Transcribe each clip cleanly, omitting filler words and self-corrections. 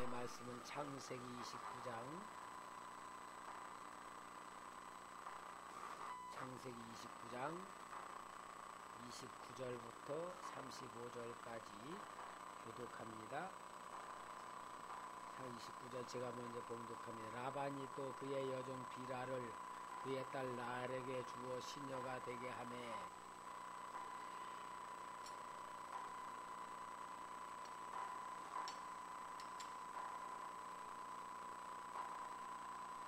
오늘의 말씀은 창세기 29장 29절부터 35절까지 교독합니다. 29절 제가 먼저 봉독합니다. 라반이 또 그의 여종 비라를 그의 딸 라헬에게 주어 시녀가 되게 하매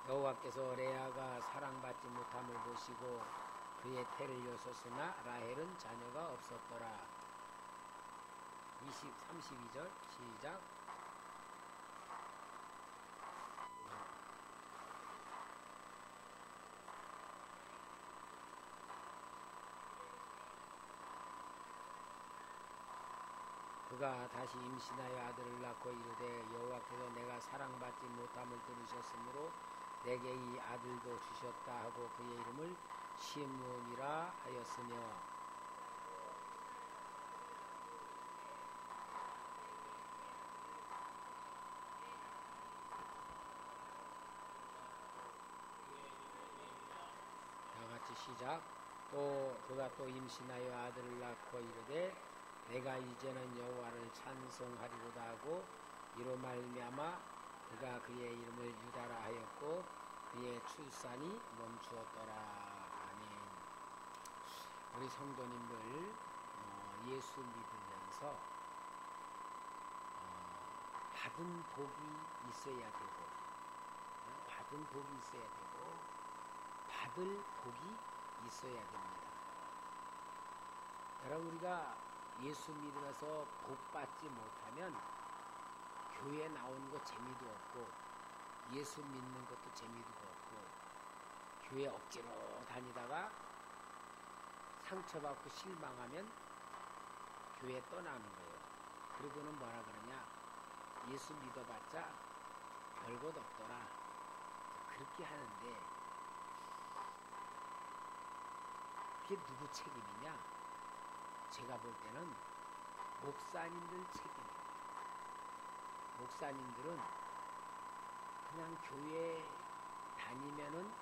여호와께서 레아가 사랑받지 못함을 보시고 그의 태를 여섰으나 라헬은 자녀가 없었더라. 32절 시작. 그가 다시 임신하여 아들을 낳고 이르되 여호와께서 내가 사랑받지 못함을 들으셨으므로 내게 이 아들도 주셨다 하고 그의 이름을 시므온이라 하였으며 다같이 시작. 또 그가 또 임신하여 아들을 낳고 이르되 내가 이제는 여호와를 찬송하리로다 하고 이로 말미암아 그가 그의 이름을 유다라 하였고 그의 출산이 멈추었더라. 아멘. 우리 성도님들 예수 믿으면서 받은 복이 있어야 되고 받은 복이 있어야 되고 받을 복이 있어야 됩니다. 여러분 우리가 예수 믿으면서 복 받지 못하면 교회 나오는 거 재미도 없고 예수 믿는 것도 재미도 없고 교회 억지로 다니다가 상처받고 실망하면 교회 떠나는 거예요. 그리고는 뭐라 그러냐, 예수 믿어봤자 별것 없더라 그렇게 하는데 그게 누구 책임이냐? 제가 볼 때는 목사님들 책임이에요. 목사님들은 그냥 교회 다니면은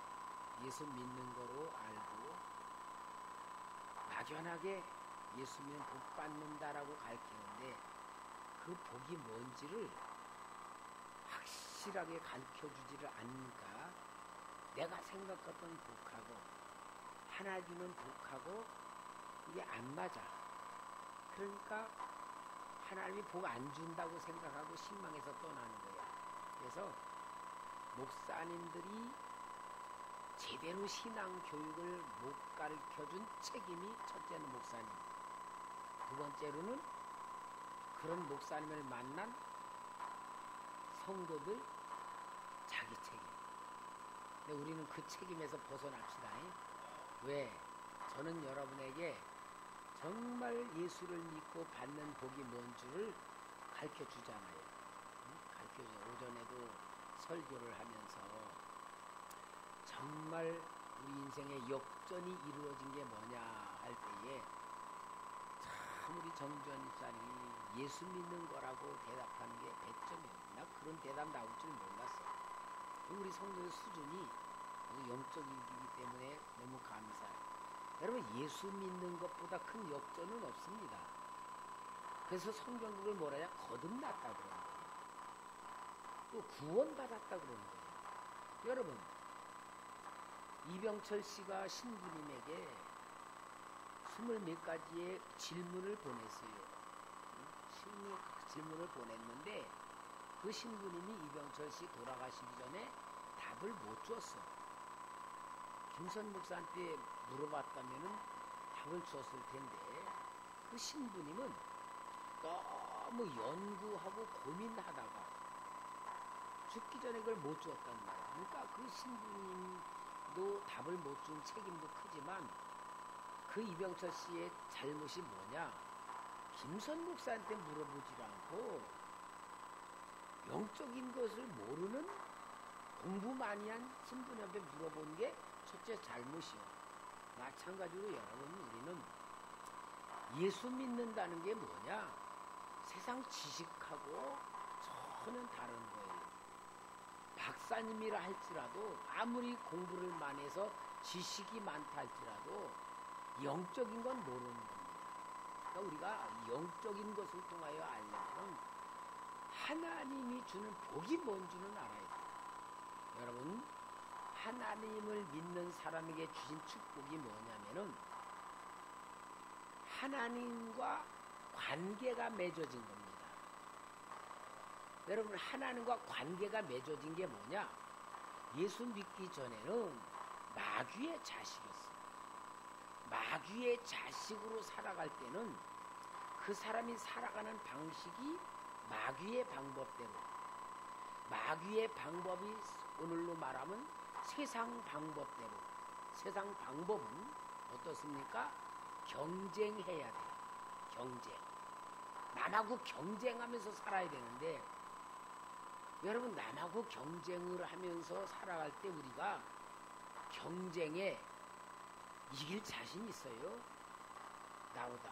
예수 믿는 거로 알고 막연하게 예수 믿으면 복 받는다라고 가르치는데 그 복이 뭔지를 확실하게 가르쳐주지를 않으니까 내가 생각했던 복하고 하나 주는 복하고 이게 안 맞아. 그러니까 하나님이 복 안 준다고 생각하고 실망해서 떠나는 거야. 그래서 목사님들이 제대로 신앙 교육을 못 가르쳐준 책임이 첫째는 목사님, 두 번째로는 그런 목사님을 만난 성도들 자기 책임. 근데 우리는 그 책임에서 벗어납시다. 왜? 저는 여러분에게 정말 예수를 믿고 받는 복이 뭔 줄을 가르쳐 주잖아요. 가르쳐줘. 오전에도 설교를 하면서 정말 우리 인생의 역전이 이루어진 게 뭐냐 할 때에 참 우리 정주환 집사님이 예수 믿는 거라고 대답하는 게 100점이에요. 나 그런 대답 나올 줄 몰랐어. 우리 성도의 수준이 영적이기 때문에 너무 감사해요. 여러분 여러분 예수 믿는 것보다 큰 역전은 없습니다. 그래서 성경 그걸 뭐라냐? 거듭났다 그러는 거예요. 또 구원받았다 그러는 거예요. 여러분 이병철 씨가 신부님에게 20몇 가지의 질문을 보냈어요. 질문을 보냈는데 그 신부님이 이병철 씨 돌아가시기 전에 답을 못 줬어. 김선 목사한테 물어봤다면은 답을 줬을 텐데 그 신부님은 너무 연구하고 고민하다가 죽기 전에 그걸 못 줬단 말이야. 그러니까 그 신부님도 답을 못 준 책임도 크지만 그 이병철 씨의 잘못이 뭐냐? 김선 목사한테 물어보질 않고 영적인 것을 모르는 공부 많이 한 신부님한테 물어본 게 첫째 잘못이요. 마찬가지로 여러분 우리는 예수 믿는다는 게 뭐냐? 세상 지식하고 전혀 다른 거예요. 박사님이라 할지라도 아무리 공부를 많이 해서 지식이 많다 할지라도 영적인 건 모르는 겁니다. 그러니까 우리가 영적인 것을 통하여 알려면 하나님이 주는 복이 뭔지는 알아야 돼요. 여러분, 하나님을 믿는 사람에게 주신 축복이 뭐냐면은 하나님과 관계가 맺어진 겁니다. 여러분, 하나님과 관계가 맺어진 게 뭐냐? 예수 믿기 전에는 마귀의 자식이었어요. 마귀의 자식으로 살아갈 때는 그 사람이 살아가는 방식이 마귀의 방법대로, 마귀의 방법이 오늘로 말하면 세상 방법대로, 세상 방법은 어떻습니까? 경쟁해야 돼요. 경쟁. 남하고 경쟁하면서 살아야 되는데, 여러분, 남하고 경쟁을 하면서 살아갈 때 우리가 경쟁에 이길 자신 있어요? 나보다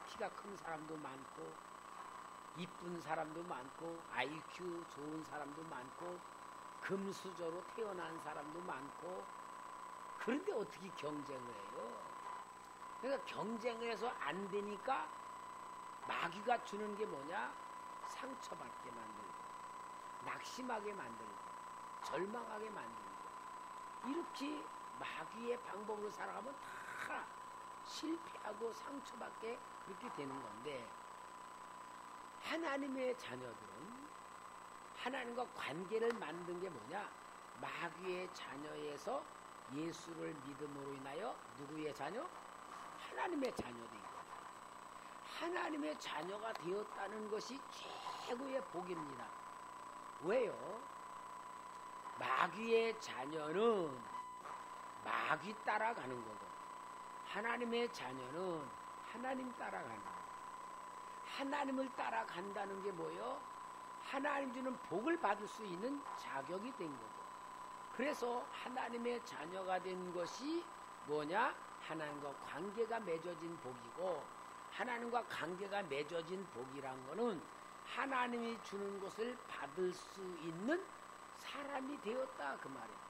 키가 큰 사람도 많고, 이쁜 사람도 많고, IQ 좋은 사람도 많고, 금수저로 태어난 사람도 많고, 그런데 어떻게 경쟁을 해요? 그러니까 경쟁을 해서 안 되니까 마귀가 주는 게 뭐냐? 상처받게 만들고, 낙심하게 만들고, 절망하게 만들고, 이렇게 마귀의 방법으로 살아가면 다 실패하고 상처받게 그렇게 되는 건데, 하나님의 자녀들은 하나님과 관계를 만든 게 뭐냐? 마귀의 자녀에서 예수를 믿음으로 인하여 누구의 자녀? 하나님의 자녀된 거예요. 하나님의 자녀가 되었다는 것이 최고의 복입니다. 왜요? 마귀의 자녀는 마귀 따라가는 거고, 하나님의 자녀는 하나님 따라가는 거예요. 하나님을 따라간다는 게 뭐예요? 하나님 주는 복을 받을 수 있는 자격이 된 거고, 그래서 하나님의 자녀가 된 것이 뭐냐? 하나님과 관계가 맺어진 복이고, 하나님과 관계가 맺어진 복이란 거는 하나님이 주는 것을 받을 수 있는 사람이 되었다 그 말이에요.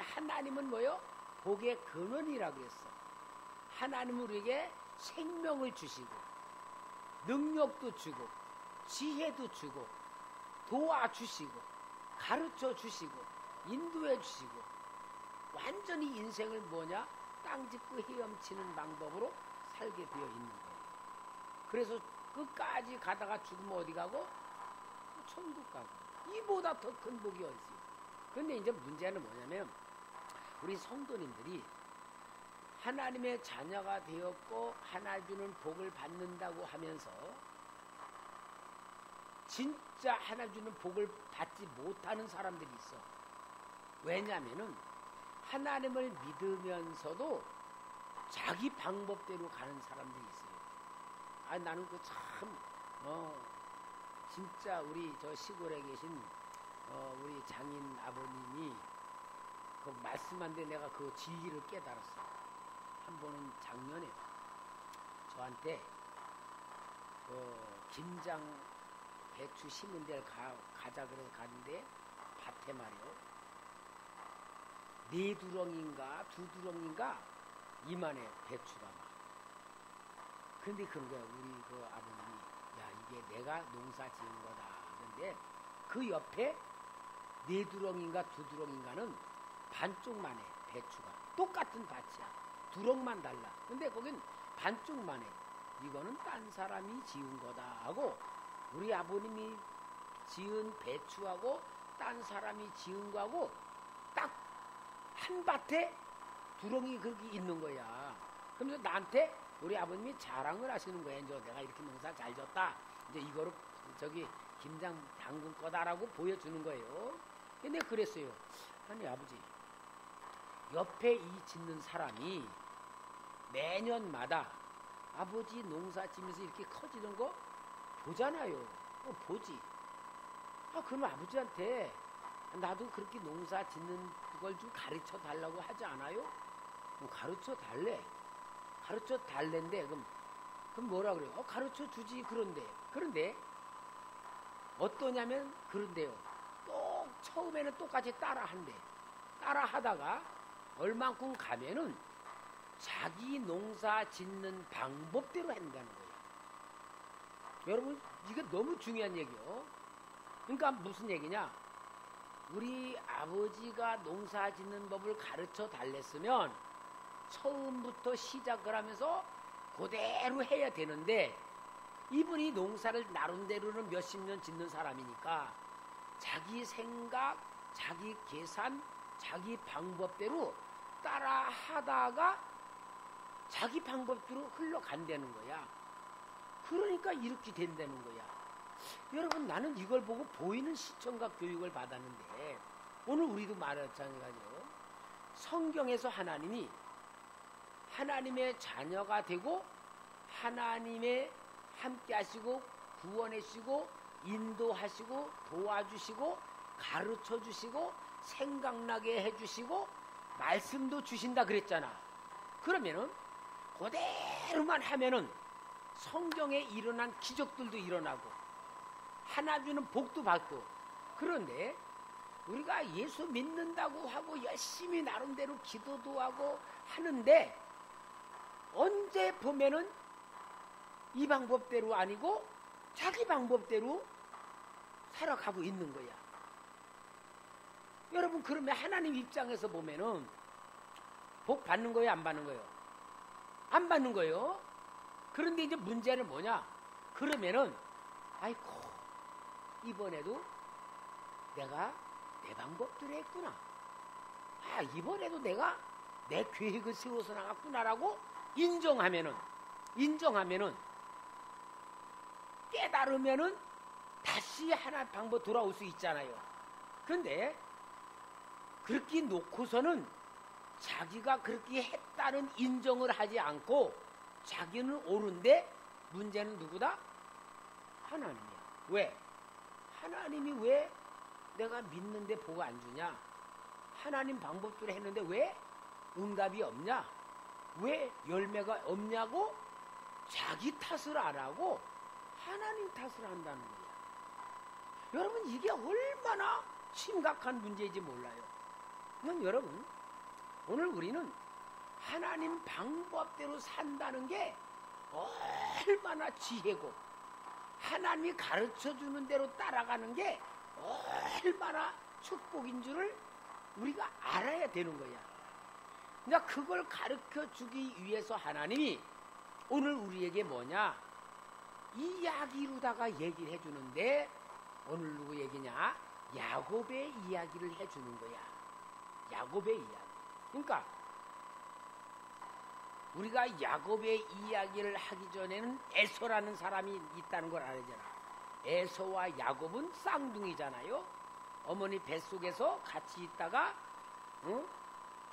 하나님은 뭐요? 복의 근원이라고 그랬어. 하나님은 우리에게 생명을 주시고, 능력도 주고, 지혜도 주고, 도와주시고, 가르쳐 주시고, 인도해 주시고, 완전히 인생을 뭐냐? 땅 짚고 헤엄치는 방법으로 살게 되어 있는 거예요. 그래서 끝까지 가다가 죽으면 어디 가고? 천국 가고. 이보다 더 큰 복이 어디 있어요? 그런데 이제 문제는 뭐냐면, 우리 성도님들이 하나님의 자녀가 되었고 하나님 주는 복을 받는다고 하면서 진짜 하나님 주는 복을 받지 못하는 사람들이 있어. 왜냐하면은 하나님을 믿으면서도 자기 방법대로 가는 사람들이 있어요. 아, 나는 그 참 진짜 우리 저 시골에 계신 우리 장인 아버님이 그 말씀한데 내가 그 진리를 깨달았어. 한 번은 작년에 저한테 김장 배추 심은 데를 가자 그래서 가는데 밭에 말이요, 4두렁인가 2두렁인가 이만해 배추가 막. 근데 그런 거야. 우리 그 아버님이, 야, 이게 내가 농사 지은 거다. 그런데 그 옆에 4두렁인가 2두렁인가는 반쪽만 해. 배추가 똑같은 밭이야. 두렁만 달라. 근데 거긴 반쪽만 해. 이거는 딴 사람이 지은 거다 하고, 우리 아버님이 지은 배추하고 딴 사람이 지은 거하고 딱 한 밭에 두렁이 그렇게 있는 거야. 그러면서 나한테 우리 아버님이 자랑을 하시는 거야. 이제 내가 이렇게 농사 잘 졌다, 이제 이거로 저기 김장 담근 거다라고 보여주는 거예요. 근데 그랬어요. 아니 아버지, 옆에 이 짓는 사람이 매년마다 아버지 농사 지면서 이렇게 커지는 거 보잖아요. 보지. 아, 그러면 아버지한테 나도 그렇게 농사 짓는 걸 좀 가르쳐 달라고 하지 않아요? 가르쳐 달래. 가르쳐 달랜데, 그럼 뭐라 그래요? 가르쳐 주지. 그런데 어떠냐면 그런데요. 처음에는 똑같이 따라한대. 따라하다가 얼만큼 가면은 자기 농사 짓는 방법대로 한다는 거예요. 여러분, 이게 너무 중요한 얘기요. 그러니까 무슨 얘기냐? 우리 아버지가 농사 짓는 법을 가르쳐 달랬으면 처음부터 시작을 하면서 그대로 해야 되는데, 이분이 농사를 나름대로는 몇십 년 짓는 사람이니까 자기 생각, 자기 계산, 자기 방법대로 따라 하다가 자기 방법대로 흘러간다는 거야. 그러니까 이렇게 된다는 거야. 여러분, 나는 이걸 보고 보이는 시청각 교육을 받았는데, 오늘 우리도 마찬가지예요. 성경에서 하나님이 하나님의 자녀가 되고 하나님의 함께 하시고 구원해 주시고 인도하시고 도와주시고 가르쳐 주시고 생각나게 해 주시고 말씀도 주신다 그랬잖아. 그러면은 그대로만 하면은 성경에 일어난 기적들도 일어나고 하나 주는 복도 받고. 그런데 우리가 예수 믿는다고 하고 열심히 나름대로 기도도 하고 하는데 언제 보면은 이 방법대로 아니고 자기 방법대로 살아가고 있는 거야. 여러분, 그러면 하나님 입장에서 보면은 복 받는 거예요, 안 받는 거예요? 안 받는 거예요. 그런데 이제 문제는 뭐냐? 그러면은 아이고, 이번에도 내가 내 방법대로 했구나. 아, 이번에도 내가 내 계획을 세워서 나갔구나라고 인정하면은 깨달으면은 다시 하나 방법 돌아올 수 있잖아요. 그런데 그렇게 놓고서는 자기가 그렇게 했다는 인정을 하지 않고 자기는 옳은데 문제는 누구다? 하나님이야. 왜? 하나님이 왜 내가 믿는데 복 안 주냐? 하나님 방법대로 했는데 왜 응답이 없냐? 왜 열매가 없냐고 자기 탓을 안 하고 하나님 탓을 한다는 거야. 여러분, 이게 얼마나 심각한 문제인지 몰라요. 그럼 여러분, 오늘 우리는 하나님 방법대로 산다는 게 얼마나 지혜고 하나님이 가르쳐주는 대로 따라가는 게 얼마나 축복인 줄을 우리가 알아야 되는 거야. 그러니까 그걸 가르쳐주기 위해서 하나님이 오늘 우리에게 뭐냐? 이야기로다가 얘기를 해주는데 오늘 누구 얘기냐? 야곱의 이야기를 해주는 거야. 야곱의 이야기. 그러니까 우리가 야곱의 이야기를 하기 전에는 에서라는 사람이 있다는 걸 알잖아. 에서와 야곱은 쌍둥이잖아요. 어머니 뱃속에서 같이 있다가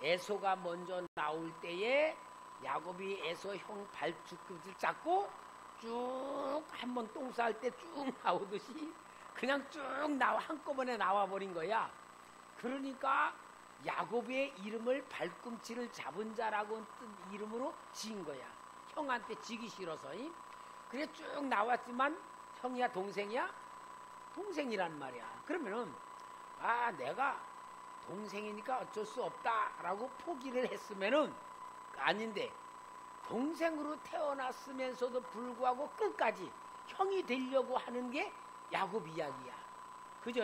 에서가 먼저 나올 때에 야곱이 에서 형 발주끝을 잡고 쭉 한번 똥 쌀 때 쭉 나오듯이 그냥 쭉 나와 한꺼번에 나와버린 거야. 그러니까 야곱의 이름을 발꿈치를 잡은 자라고 뜻 이름으로 지은 거야. 형한테 지기 싫어서. 그래 쭉 나왔지만 형이야 동생이야? 동생이란 말이야. 그러면은 내가 동생이니까 어쩔 수 없다라고 포기를 했으면은 아닌데, 동생으로 태어났으면서도 불구하고 끝까지 형이 되려고 하는 게 야곱 이야기야. 그죠?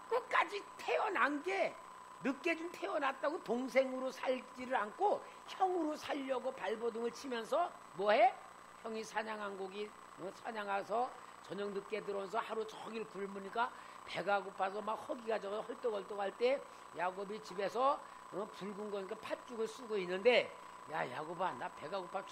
끝까지 태어난 게 늦게 좀 태어났다고 동생으로 살지를 않고 형으로 살려고 발버둥을 치면서 뭐해? 형이 사냥한 고기 사냥해서 저녁 늦게 들어와서 하루 종일 굶으니까 배가 고파서 막 허기가 져서 헐떡헐떡 할 때 야곱이 집에서 붉은 거니까 팥죽을 쓰고 있는데, 야 야곱아, 나 배가 고파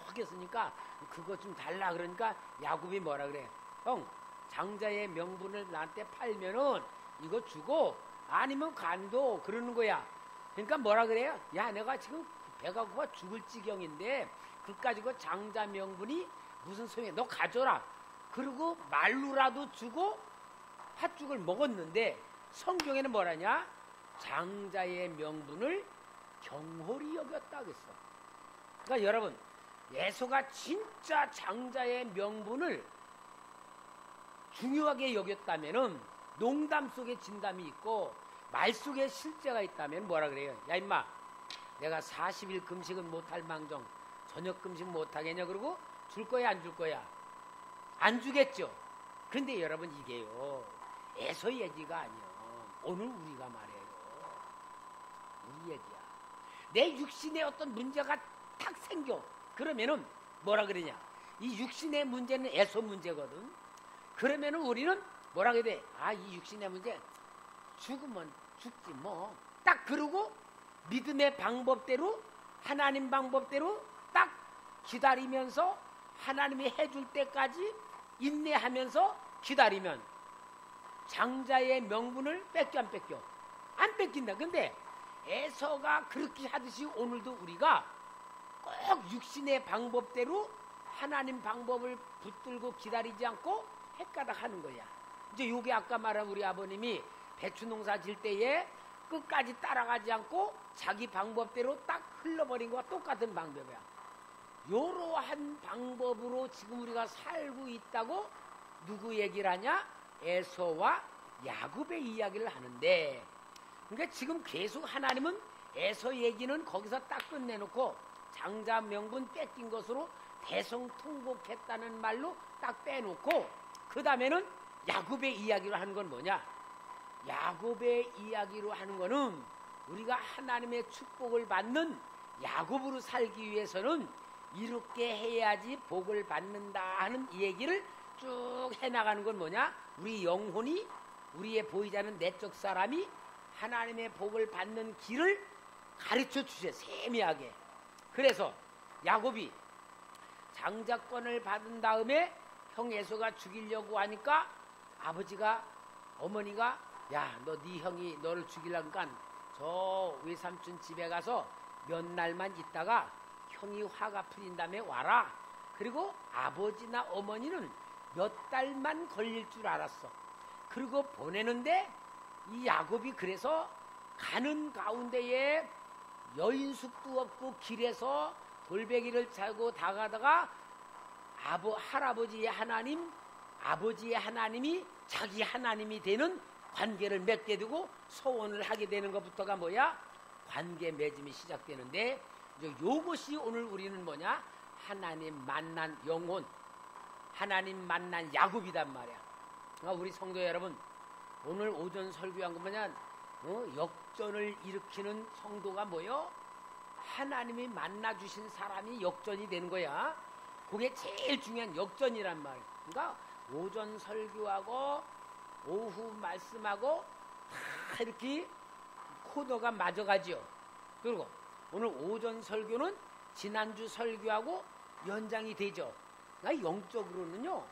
죽겠으니까 그거 좀 달라. 그러니까 야곱이 뭐라 그래? 형, 장자의 명분을 나한테 팔면은 이거 주고 아니면 간도. 그러는 거야. 그러니까 뭐라 그래요? 야, 내가 지금 배가 고파 죽을 지경인데 그까지 그 장자 명분이 무슨 소용이야? 너 가져라. 그리고 말로라도 주고 팥죽을 먹었는데 성경에는 뭐라냐? 장자의 명분을 경홀히 여겼다 그랬어. 그러니까 여러분, 에서가 진짜 장자의 명분을 중요하게 여겼다면은 농담 속에 진담이 있고 말 속에 실제가 있다면 뭐라 그래요? 야 임마, 내가 40일 금식은 못할 망정 저녁 금식 못하겠냐? 그러고 줄 거야 안 줄 거야? 안 주겠죠. 근데 여러분 이게요 에서 얘기가 아니야. 오늘 우리가 말해요. 우리 얘기야. 내 육신에 어떤 문제가 탁 생겨. 그러면은 뭐라 그러냐? 이 육신의 문제는 에서 문제거든. 그러면은 우리는 뭐라 그래야 돼? 아, 이 육신의 문제 죽으면 죽지 뭐. 딱 그러고 믿음의 방법대로 하나님 방법대로 딱 기다리면서 하나님이 해줄 때까지 인내하면서 기다리면 장자의 명분을 뺏겨 안 뺏겨? 안 뺏긴다. 근데 에서가 그렇게 하듯이 오늘도 우리가 꼭 육신의 방법대로 하나님 방법을 붙들고 기다리지 않고 헷가닥 하는 거야. 이제 요게 아까 말한 우리 아버님이 배추 농사 질 때에 끝까지 따라가지 않고 자기 방법대로 딱 흘러버린 거와 똑같은 방법이야. 요러한 방법으로 지금 우리가 살고 있다고 누구 얘기를 하냐? 에서와 야곱의 이야기를 하는데, 그러니까 지금 계속 하나님은 에서 얘기는 거기서 딱 끝내놓고 장자 명분 뺏긴 것으로 대성통곡했다는 말로 딱 빼놓고 그 다음에는 야곱의 이야기로 하는 건 뭐냐? 야곱의 이야기로 하는 거는 우리가 하나님의 축복을 받는 야곱으로 살기 위해서는 이렇게 해야지 복을 받는다 하는 이 얘기를 쭉 해나가는 건 뭐냐? 우리 영혼이, 우리의 보이지 않는 내적 사람이 하나님의 복을 받는 길을 가르쳐 주세요. 세미하게. 그래서 야곱이 장자권을 받은 다음에 형 에서가 죽이려고 하니까 아버지가, 어머니가 야, 너 네 형이 너를 죽이려니까 저 외삼촌 집에 가서 몇 날만 있다가 형이 화가 풀린 다음에 와라. 그리고 아버지나 어머니는 몇 달만 걸릴 줄 알았어. 그리고 보내는데 이 야곱이 그래서 가는 가운데에 여인숙도 없고 길에서 돌베기를 차고 다가다가 할아버지의 하나님, 아버지의 하나님이 자기 하나님이 되는 관계를 맺게 되고 소원을 하게 되는 것부터가 뭐야? 관계 맺음이 시작되는데, 이제 요것이 오늘 우리는 뭐냐? 하나님 만난 영혼, 하나님 만난 야곱이단 말이야. 그러니까 우리 성도 여러분, 오늘 오전 설교한 거 뭐냐? 역전을 일으키는 성도가 뭐요? 하나님이 만나주신 사람이 역전이 되는 거야. 그게 제일 중요한 역전이란 말이야. 그러니까 오전 설교하고 오후 말씀하고 다 이렇게 코너가 맞아가지요. 그리고 오늘 오전 설교는 지난주 설교하고 연장이 되죠. 그러니까 영적으로는요,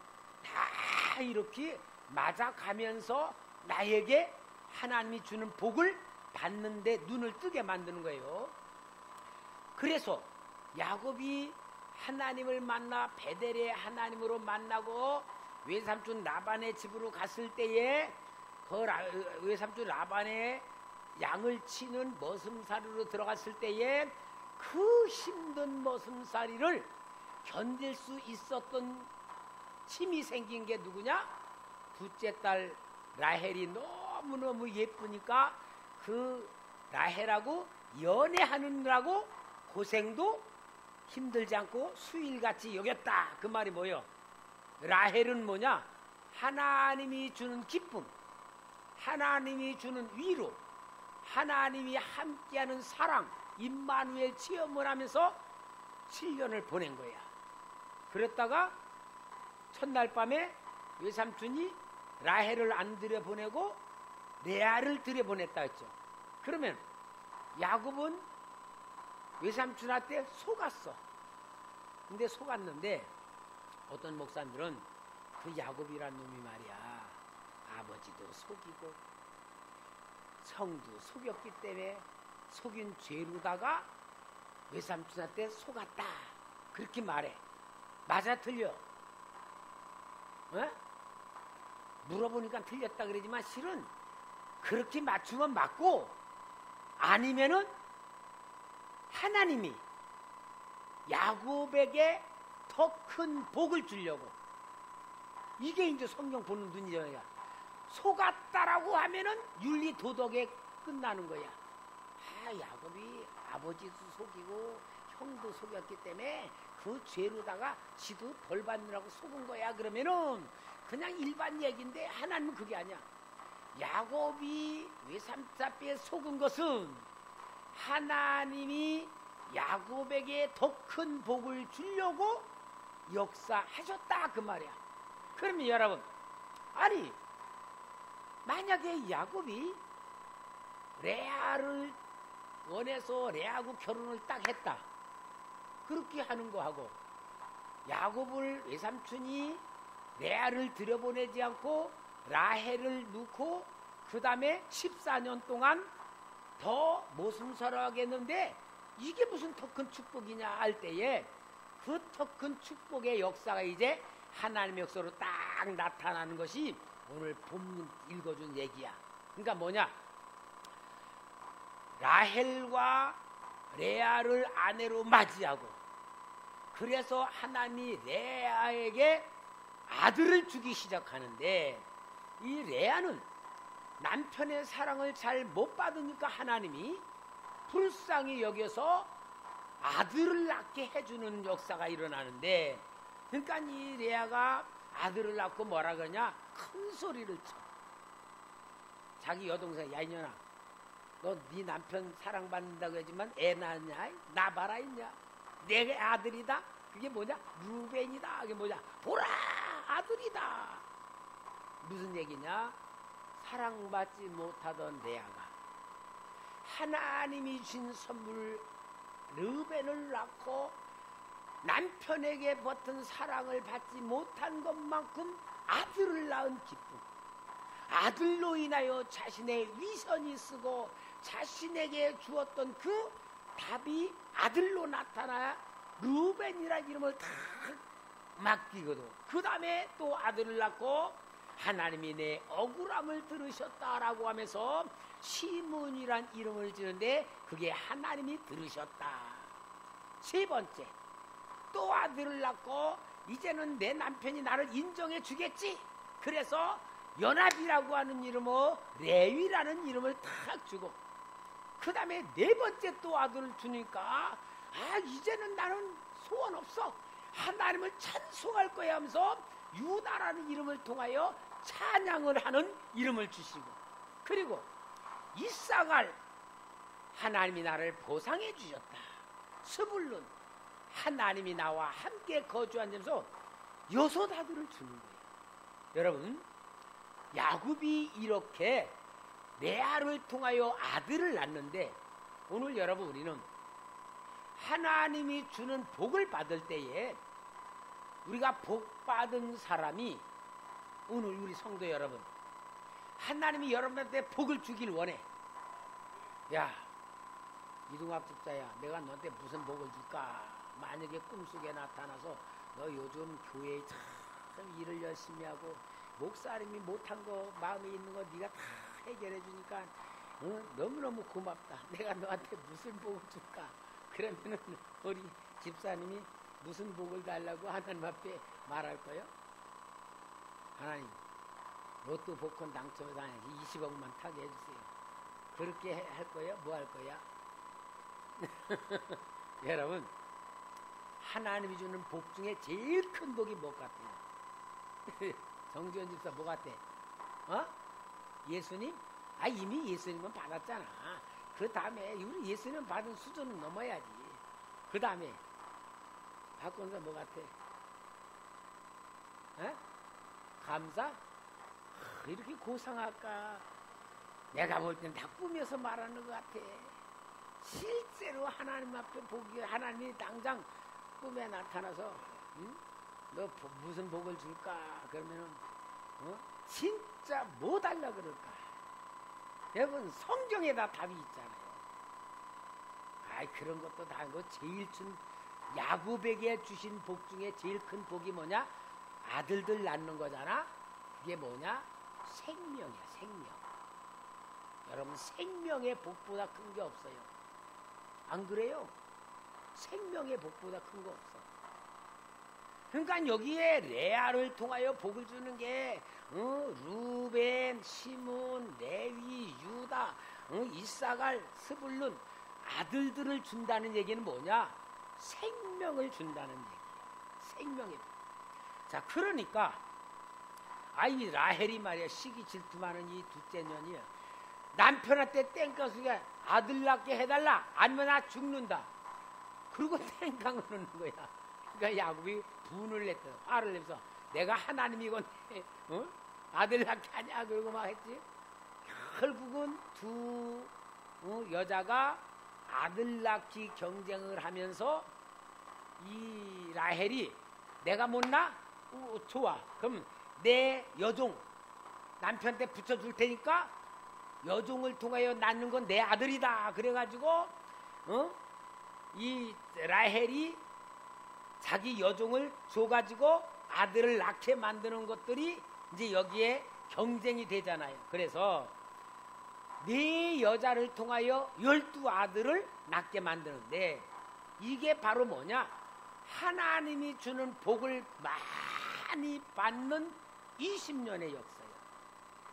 다 이렇게 맞아가면서 나에게 하나님이 주는 복을 받는데 눈을 뜨게 만드는 거예요. 그래서 야곱이 하나님을 만나 베델의 하나님으로 만나고 외삼촌 라반의 집으로 갔을 때에 그 외삼촌 라반의 양을 치는 머슴살이로 들어갔을 때에 그 힘든 머슴살이를 견딜 수 있었던 힘이 생긴 게 누구냐? 둘째 딸 라헬이 너무너무 예쁘니까 그 라헬하고 연애하느라고 고생도 힘들지 않고 수일같이 여겼다. 그 말이 뭐예요? 라헬은 뭐냐? 하나님이 주는 기쁨, 하나님이 주는 위로, 하나님이 함께하는 사랑, 임마누엘 체험을 하면서 7년을 보낸 거야. 그랬다가 첫날 밤에 외삼촌이 라헬을 안 들여보내고 레아를 들여보냈다 했죠. 그러면 야곱은 외삼촌한테 속았어. 근데 속았는데 어떤 목사님들은 그 야곱이란 놈이 말이야, 아버지도 속이고 성도 속였기 때문에 속인 죄로다가 외삼촌한테 속았다, 그렇게 말해. 맞아 틀려? 어? 물어보니까 틀렸다 그러지만 실은 그렇게 맞추면 맞고, 아니면은 하나님이 야곱에게 더 큰 복을 주려고 이게 이제 성경 보는 눈이야. 속았다라고 하면은 윤리 도덕에 끝나는 거야. 야곱이 아버지도 속이고 형도 속였기 때문에 그 죄로다가 지도 벌 받느라고 속은 거야. 그러면은 그냥 일반 얘기인데 하나님은 그게 아니야. 야곱이 외삼촌에 속은 것은 하나님이 야곱에게 더 큰 복을 주려고 역사하셨다 그 말이야. 그러면 여러분, 아니 만약에 야곱이 레아를 원해서 레아하고 결혼을 딱 했다, 그렇게 하는 거하고 야곱을 외삼촌이 레아를 들여보내지 않고 라헬을 놓고 그 다음에 14년 동안 더 모순설하게 했는데 이게 무슨 더 큰 축복이냐 할 때에 그 더 큰 축복의 역사가 이제 하나님의 역사로 딱 나타나는 것이 오늘 본문 읽어준 얘기야. 그러니까 뭐냐, 라헬과 레아를 아내로 맞이하고 그래서 하나님이 레아에게 아들을 주기 시작하는데 이 레아는 남편의 사랑을 잘 못 받으니까 하나님이 불쌍히 여겨서 아들을 낳게 해주는 역사가 일어나는데, 그러니까 이 레아가 아들을 낳고 뭐라 그러냐, 큰 소리를 쳐. 자기 여동생, 야 이년아, 너 네 남편 사랑받는다고 하지만 애 낳았냐? 나 봐라 있냐? 내 아들이다? 그게 뭐냐? 루벤이다. 그게 뭐냐? 보라, 아들이다. 무슨 얘기냐? 사랑받지 못하던 레아가 하나님이 준 선물 르벤을 낳고 남편에게 버튼 사랑을 받지 못한 것만큼 아들을 낳은 기쁨, 아들로 인하여 자신의 위선이 쓰고 자신에게 주었던 그 답이 아들로 나타나야 르벤이라는 이름을 다 맡기거든. 그 다음에 또 아들을 낳고 하나님이 내 억울함을 들으셨다라고 하면서 시몬이란 이름을 지는데 그게 하나님이 들으셨다. 세 번째, 또 아들을 낳고 이제는 내 남편이 나를 인정해 주겠지. 그래서 연합이라고 하는 이름으로 레위라는 이름을 탁 주고 그 다음에 네 번째 또 아들을 주니까 이제는 나는 소원 없어. 하나님을 찬송할 거야 하면서 유다라는 이름을 통하여 찬양을 하는 이름을 주시고, 그리고 이삭을 하나님이 나를 보상해 주셨다. 스불룬 하나님이 나와 함께 거주하면서 여섯 아들을 주는 거예요. 여러분, 야곱이 이렇게 레아를 통하여 아들을 낳는데 오늘 여러분 우리는 하나님이 주는 복을 받을 때에 우리가 복 받은 사람이, 오늘 우리 성도 여러분, 하나님이 여러분한테 복을 주길 원해. 야, 이동학 집사야, 내가 너한테 무슨 복을 줄까? 만약에 꿈속에 나타나서 너 요즘 교회에 참 일을 열심히 하고 목사님이 못한 거, 마음에 있는 거 네가 다 해결해 주니까 너무너무 고맙다. 내가 너한테 무슨 복을 줄까? 그러면은 우리 집사님이 무슨 복을 달라고 하나님 앞에 말할 거예요? 하나님, 로또 복권 당첨해서 20억만 타게 해주세요. 그렇게 할 거예요? 뭐 할 거야? 여러분, 하나님이 주는 복 중에 제일 큰 복이 뭐 같아요? 정지현 집사 뭐 같아? 예수님? 이미 예수님은 받았잖아. 그 다음에 우리 예수님 받은 수준은 넘어야지. 그 다음에 박건사 뭐 같아? 감사? 이렇게 고상할까? 내가 볼 땐 다 꾸며서 말하는 것 같아. 실제로 하나님 앞에 보기, 하나님이 당장 꿈에 나타나서 너 무슨 복을 줄까? 그러면은 진짜 뭐 달라 그럴까? 여러분, 성경에 다 답이 있잖아요. 그런 것도 다 뭐 제일 준 야곱에게 주신 복 중에 제일 큰 복이 뭐냐? 아들들 낳는 거잖아. 그게 뭐냐? 생명이야, 생명. 여러분, 생명의 복보다 큰 게 없어요. 안 그래요? 생명의 복보다 큰 거 없어. 그러니까 여기에 레아를 통하여 복을 주는 게 루벤, 시몬, 레위, 유다, 이사갈, 스불룬 아들들을 준다는 얘기는 뭐냐? 생명을 준다는 얘기야. 생명이. 자, 그러니까 이 라헬이 말이야, 시기 질투 많은 이 둘째 년이야. 남편한테 땡깡수게 아들 낳게 해달라, 아니면 나 죽는다. 그리고 땡깡을 넣는 거야. 그러니까 야곱이 분을 냈다, 화를 내면서 내가 하나님이건 아들 낳게 하냐 그러고 막 했지. 결국은 두 여자가 아들 낳기 경쟁을 하면서 이 라헬이 내가 못 낳아? 좋아. 그럼 내 여종 남편한테 붙여줄 테니까 여종을 통하여 낳는 건 내 아들이다. 그래가지고 이 라헬이 자기 여종을 줘가지고 아들을 낳게 만드는 것들이 이제 여기에 경쟁이 되잖아요. 그래서 네 여자를 통하여 12아들을 낳게 만드는데 이게 바로 뭐냐? 하나님이 주는 복을 많이 받는 20년의 역사예요.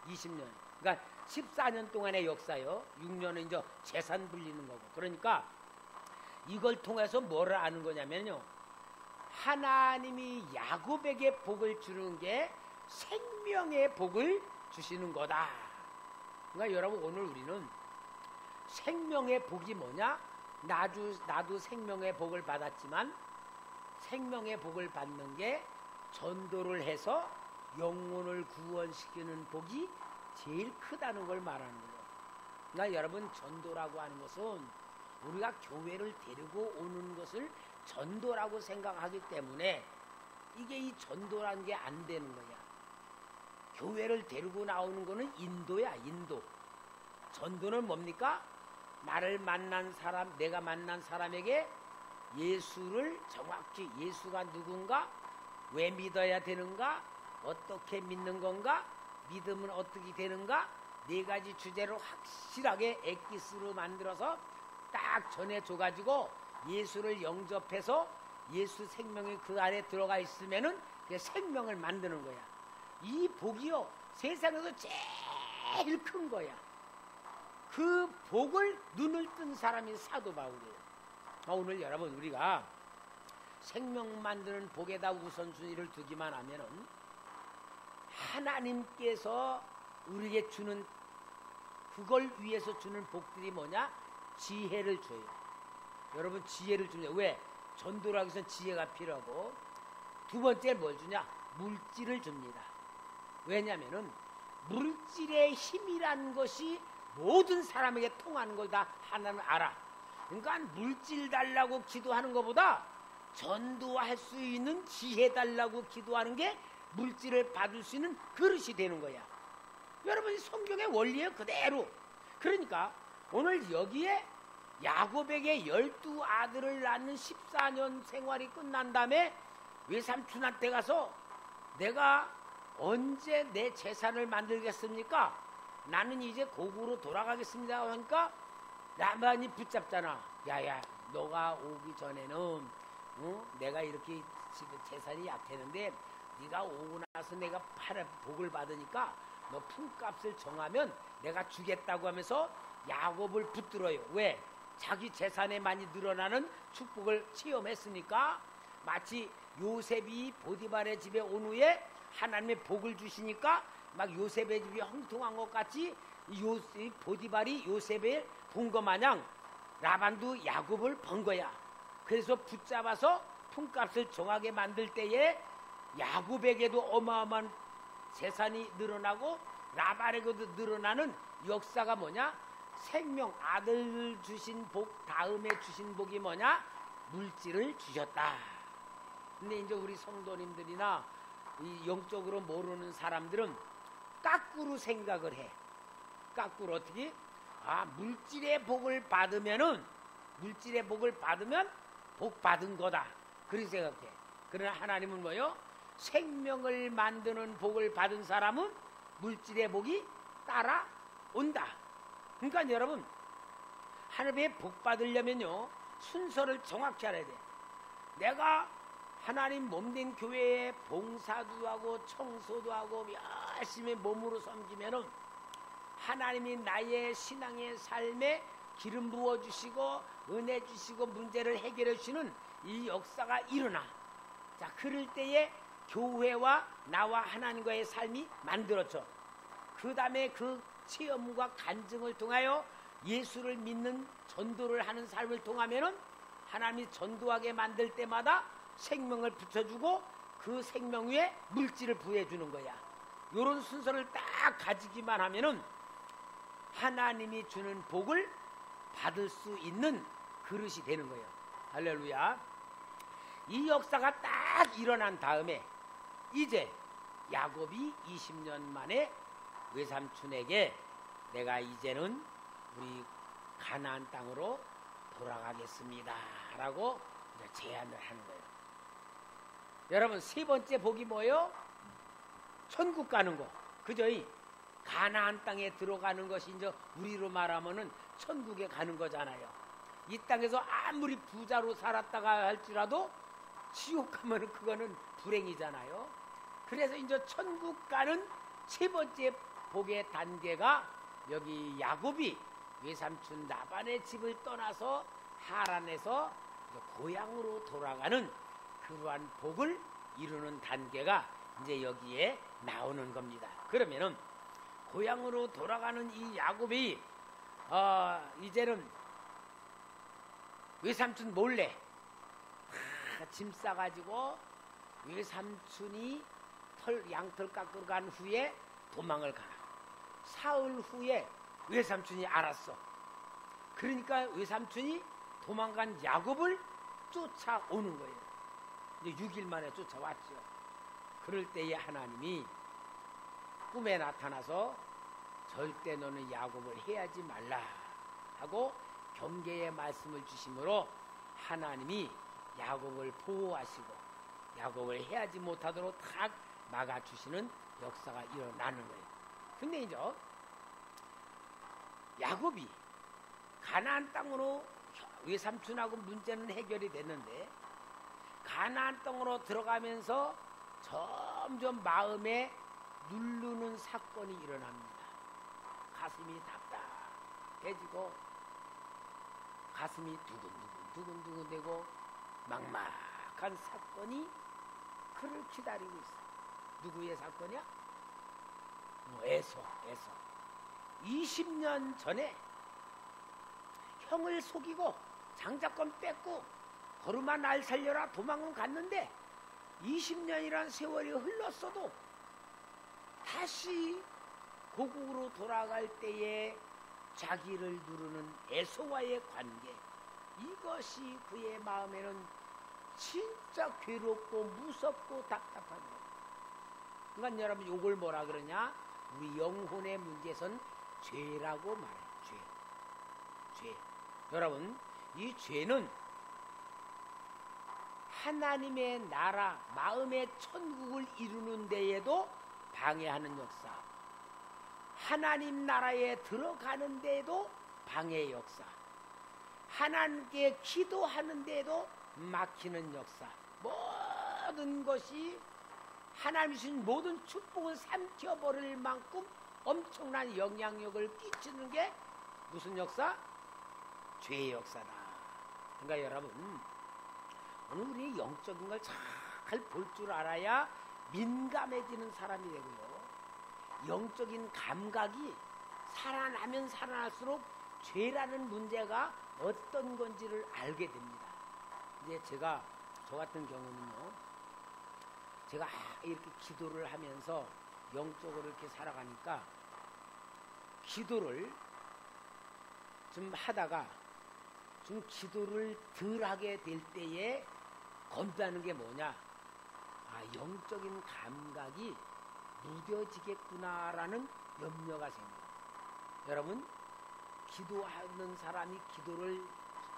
20년. 그러니까 14년 동안의 역사요. 6년은 이제 재산 불리는 거고. 그러니까 이걸 통해서 뭐를 아는 거냐면요. 하나님이 야곱에게 복을 주는 게 생명의 복을 주시는 거다. 그러니까 여러분 오늘 우리는 생명의 복이 뭐냐? 나도 생명의 복을 받았지만 생명의 복을 받는 게 전도를 해서 영혼을 구원시키는 복이 제일 크다는 걸 말하는 거예요. 그러니까 여러분 전도라고 하는 것은 우리가 교회를 데리고 오는 것을 전도라고 생각하기 때문에 이게 이 전도라는 게 안 되는 거야. 교회를 데리고 나오는 거는 인도야, 인도. 전도는 뭡니까? 나를 만난 사람, 내가 만난 사람에게 예수를 정확히 예수가 누군가, 왜 믿어야 되는가, 어떻게 믿는 건가, 믿음은 어떻게 되는가, 네 가지 주제로 확실하게 엑기스로 만들어서 딱 전해줘가지고 예수를 영접해서 예수 생명이 그 안에 들어가 있으면은 그 생명을 만드는 거야. 이 복이요 세상에서 제일 큰 거야. 그 복을 눈을 뜬 사람이 사도 바울이에요. 오늘 여러분 우리가 생명 만드는 복에다 우선순위를 두기만 하면은 하나님께서 우리에게 주는 그걸 위해서 주는 복들이 뭐냐? 지혜를 줘요. 여러분 지혜를 주냐? 왜? 전도를 하기 위해서 지혜가 필요하고 두 번째 뭘 주냐? 물질을 줍니다. 왜냐하면은 물질의 힘이라는 것이 모든 사람에게 통하는 걸 다 하나는 알아. 그러니까 물질 달라고 기도하는 것보다 전도할 수 있는 지혜 달라고 기도하는 게 물질을 받을 수 있는 그릇이 되는 거야. 여러분 성경의 원리에 그대로. 그러니까 오늘 여기에 야곱에게 12아들을 낳는 14년 생활이 끝난 다음에 외삼촌한테 가서 내가 언제 내 재산을 만들겠습니까? 나는 이제 고국으로 돌아가겠습니다 하니까 라반이 붙잡잖아. 야야 너가 오기 전에는 내가 이렇게 재산이 약했는데 네가 오고 나서 내가 복을 받으니까 너 품값을 정하면 내가 주겠다고 하면서 야곱을 붙들어요. 왜? 자기 재산에 많이 늘어나는 축복을 체험했으니까. 마치 요셉이 보디발의 집에 온 후에 하나님의 복을 주시니까 막 요셉의 집이 형통한 것 같이 보디발이 요셉을 본 것 마냥 라반도 야곱을 본 거야. 그래서 붙잡아서 품값을 정하게 만들 때에 야곱에게도 어마어마한 재산이 늘어나고 라반에게도 늘어나는 역사가 뭐냐? 생명, 아들 주신 복, 다음에 주신 복이 뭐냐? 물질을 주셨다. 근데 이제 우리 성도님들이나 이 영적으로 모르는 사람들은 까꾸로 생각을 해. 까꾸로 어떻게? 물질의 복을 받으면 복 받은 거다. 그렇게 생각해. 그러나 하나님은 뭐요? 생명을 만드는 복을 받은 사람은 물질의 복이 따라온다. 그러니까 여러분 하나님의 복 받으려면요 순서를 정확히 알아야 돼. 내가 하나님 몸된 교회에 봉사도 하고 청소도 하고 열심히 몸으로 섬기면은 하나님이 나의 신앙의 삶에 기름 부어주시고 은혜 주시고 문제를 해결해 주시는 이 역사가 일어나. 자, 그럴 때에 교회와 나와 하나님과의 삶이 만들어져. 그 다음에 그 체험과 간증을 통하여 예수를 믿는 전도를 하는 삶을 통하면은 하나님이 전도하게 만들 때마다 생명을 붙여주고 그 생명 위에 물질을 부여주는 거야. 요런 순서를 딱 가지기만 하면은 하나님이 주는 복을 받을 수 있는 그릇이 되는 거예요. 할렐루야. 이 역사가 딱 일어난 다음에 이제 야곱이 20년 만에 외삼촌에게 내가 이제는 우리 가나안 땅으로 돌아가겠습니다 라고 이제 제안을 하는 거예요. 여러분, 세 번째 복이 뭐예요? 천국 가는 거. 그죠? 가나안 땅에 들어가는 것이 이제 우리로 말하면은 천국에 가는 거잖아요. 이 땅에서 아무리 부자로 살았다가 할지라도 지옥 가면은 그거는 불행이잖아요. 그래서 이제 천국 가는 세 번째 복의 단계가 여기 야곱이 외삼촌 라반의 집을 떠나서 하란에서 고향으로 돌아가는 그러한 복을 이루는 단계가 이제 여기에 나오는 겁니다. 그러면은 고향으로 돌아가는 이 야곱이 이제는 외삼촌 몰래 짐 싸가지고 외삼촌이 양털 깎으러 간 후에 도망을 가. 사흘 후에 외삼촌이 알았어. 그러니까 외삼촌이 도망간 야곱을 쫓아오는 거예요. 이제 6일 만에 쫓아왔죠. 그럴 때에 하나님이 꿈에 나타나서 절대 너는 야곱을 해하지 말라 하고 경계의 말씀을 주심으로 하나님이 야곱을 보호하시고 야곱을 해하지 못하도록 탁 막아주시는 역사가 일어나는 거예요. 근데 이제 야곱이 가나안 땅으로 외삼촌하고 문제는 해결이 됐는데 가나안 땅으로 들어가면서 점점 마음에 누르는 사건이 일어납니다. 가슴이 답답해지고 가슴이 두근두근 되고 막막한 사건이 그를 기다리고 있어. 누구의 사건이야? 에서 20년 전에 형을 속이고 장자권 뺏고 거루마 날 살려라 도망은 갔는데 20년이란 세월이 흘렀어도 다시 고국으로 돌아갈 때에 자기를 누르는 에서와의 관계, 이것이 그의 마음에는 진짜 괴롭고 무섭고 답답한 거예요. 그러니까 여러분 이걸 뭐라 그러냐? 우리 영혼의 문제선 죄라고 말해요. 죄. 여러분, 이 죄는 하나님의 나라, 마음의 천국을 이루는 데에도 방해하는 역사, 하나님 나라에 들어가는 데에도 방해의 역사, 하나님께 기도하는 데에도 막히는 역사, 모든 것이 하나님이 주신 모든 축복을 삼켜버릴 만큼 엄청난 영향력을 끼치는 게 무슨 역사? 죄의 역사다. 그러니까 여러분, 오늘 우리 영적인 걸 잘 볼 줄 알아야 민감해지는 사람이 되고요. 영적인 감각이 살아나면 살아날수록 죄라는 문제가 어떤 건지를 알게 됩니다. 이제 저 같은 경우는요, 제가 이렇게 기도를 하면서 영적으로 이렇게 살아가니까 기도를 좀 하다가 좀 기도를 덜 하게 될 때에 건다는 게 뭐냐? 영적인 감각이 무뎌지겠구나라는 염려가 생겨요. 여러분, 기도하는 사람이 기도를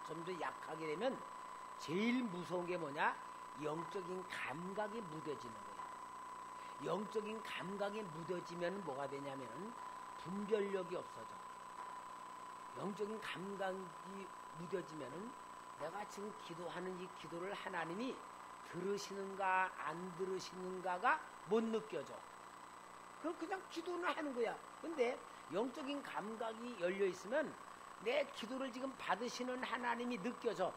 좀 더 약하게 되면 제일 무서운 게 뭐냐? 영적인 감각이 무뎌지는 거예요. 영적인 감각이 무뎌지면 뭐가 되냐면 분별력이 없어져. 영적인 감각이 무뎌지면은 내가 지금 기도하는 이 기도를 하나님이 들으시는가 안 들으시는가가 못 느껴져. 그냥 기도는 하는 거야. 근데 영적인 감각이 열려 있으면 내 기도를 지금 받으시는 하나님이 느껴져.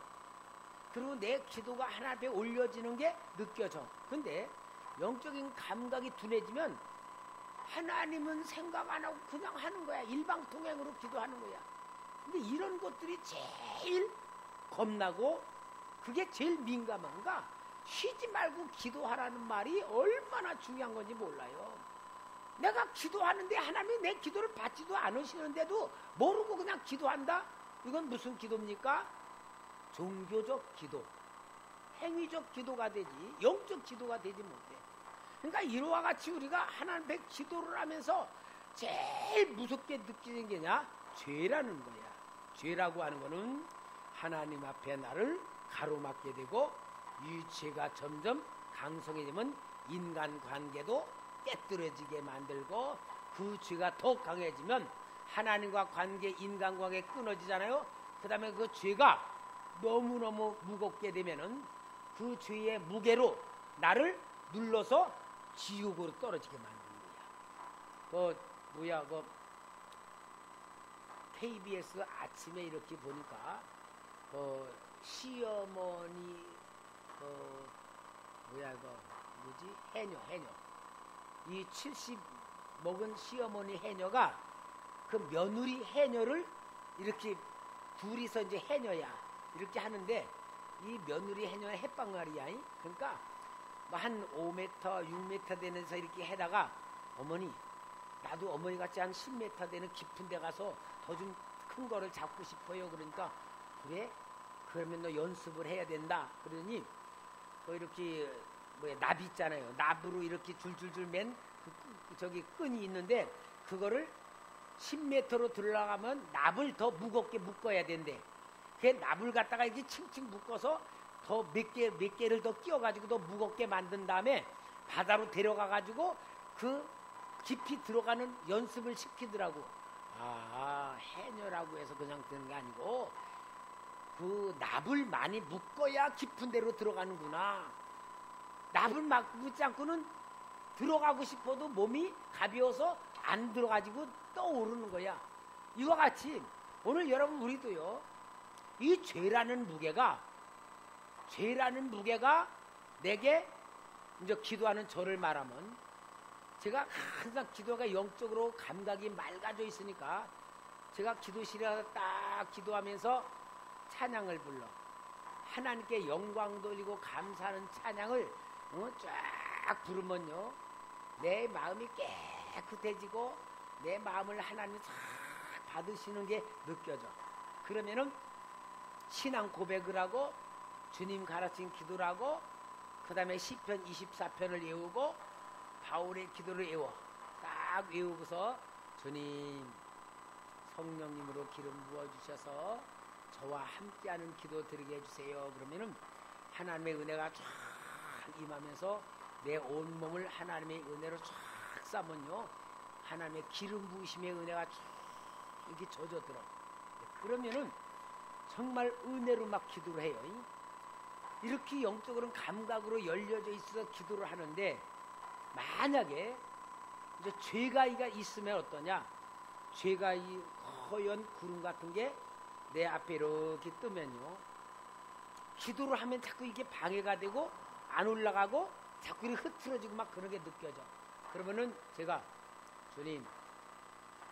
그리고 내 기도가 하나님 앞에 올려지는 게 느껴져. 근데 영적인 감각이 둔해지면 하나님은 생각 안 하고 그냥 하는 거야. 일방통행으로 기도하는 거야. 근데 이런 것들이 제일 겁나고 그게 제일 민감한가? 쉬지 말고 기도하라는 말이 얼마나 중요한 건지 몰라요. 내가 기도하는데 하나님이 내 기도를 받지도 않으시는데도 모르고 그냥 기도한다? 이건 무슨 기도입니까? 종교적 기도, 행위적 기도가 되지 영적 기도가 되지 못해. 그러니까 이와 같이 우리가 하나님 앞에 기도를 하면서 제일 무섭게 느끼는 게냐? 죄라는 거야. 죄라고 하는 거는 하나님 앞에 나를 가로막게 되고 이 죄가 점점 강성해지면 인간관계도 깨뜨려지게 만들고 그 죄가 더 강해지면 하나님과 관계, 인간관계 끊어지잖아요. 그 다음에 그 죄가 너무너무 무겁게 되면은 그 죄의 무게로 나를 눌러서 지옥으로 떨어지게 만드는 거야. KBS 아침에 이렇게 보니까 시어머니 해녀 이 70 먹은 시어머니 해녀가 그 며느리 해녀를 이렇게 둘이서 이제 해녀야 이렇게 하는데 이 며느리 해녀의 햇방아리야. 그러니까 뭐 한 5m, 6m 되는 데서 이렇게 해다가 어머니 나도 어머니 같이 한 10m 되는 깊은 데 가서 더 좀 큰 거를 잡고 싶어요. 그러니까 그래? 그러면 너 연습을 해야 된다. 그러니 이렇게 납 있잖아요. 납으로 이렇게 줄줄줄 맨 저기 끈이 있는데 그거를 10m로 들어가면 납을 더 무겁게 묶어야 된대. 그 납을 갖다가 이렇게 칭칭 묶어서 더 몇 개를 더 끼워가지고 더 무겁게 만든 다음에 바다로 데려가가지고 그 깊이 들어가는 연습을 시키더라고. 해녀라고 해서 그냥 되는 게 아니고 그 납을 많이 묶어야 깊은 데로 들어가는구나. 납을 막 묶지 않고는 들어가고 싶어도 몸이 가벼워서 안 들어가지고 떠오르는 거야. 이와 같이 오늘 여러분 우리도요. 이 죄라는 무게가 내게 이제 기도하는 저를 말하면 제가 항상 기도가 영적으로 감각이 맑아져 있으니까 제가 기도실에 가서 딱 기도하면서 찬양을 불러 하나님께 영광 돌리고 감사하는 찬양을 쫙 부르면요 내 마음이 깨끗해지고 내 마음을 하나님이 싹 받으시는 게 느껴져. 그러면은 신앙 고백을 하고 주님 가르친 기도를 하고 그 다음에 시편 24편을 외우고 바울의 기도를 외워 딱 외우고서 주님 성령님으로 기름 부어주셔서 저와 함께하는 기도 드리게 해주세요. 그러면은 하나님의 은혜가 쫙 임하면서 내 온몸을 하나님의 은혜로 쫙 싸면요 하나님의 기름 부으심의 은혜가 쫙 이렇게 젖어들어. 그러면은 정말 은혜로 막 기도를 해요. 이렇게 영적으로는 감각으로 열려져 있어서 기도를 하는데 만약에 이제 죄가이가 있으면 어떠냐? 죄가이 허연 구름 같은 게 내 앞에 이렇게 뜨면요 기도를 하면 자꾸 이게 방해가 되고 안 올라가고 자꾸 이렇게 흐트러지고 막 그런 게 느껴져. 그러면은 제가 주님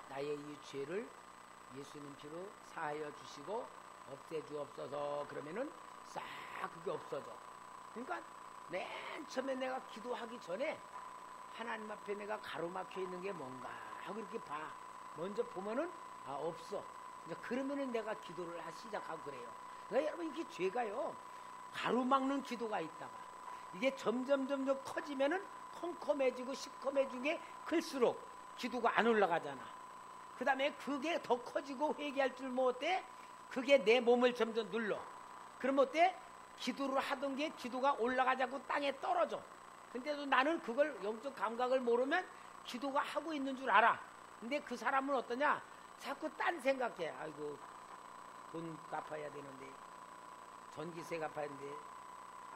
나의 이 죄를 예수님 피로 사하여 주시고 없애주옵소서. 그러면은 싹 그게 없어져. 그러니까 맨 처음에 내가 기도하기 전에 하나님 앞에 내가 가로막혀 있는 게 뭔가 하고 이렇게 봐. 먼저 보면은 없어. 이제 그러면은 내가 기도를 시작하고 그래요. 그러니까 여러분 이게 죄가요 가로막는 기도가 있다가 이게 점점 커지면은 컴컴해지고 시커매지는 게 클수록 기도가 안 올라가잖아. 그 다음에 그게 더 커지고 회개할 줄 못해. 그게 내 몸을 점점 눌러. 그러면 어때? 기도를 하던 게 기도가 올라가자고 땅에 떨어져. 근데도 나는 그걸 영적 감각을 모르면 기도가 하고 있는 줄 알아. 근데 그 사람은 어떠냐? 자꾸 딴 생각해. 아이고 돈 갚아야 되는데 전기세 갚아야 되는데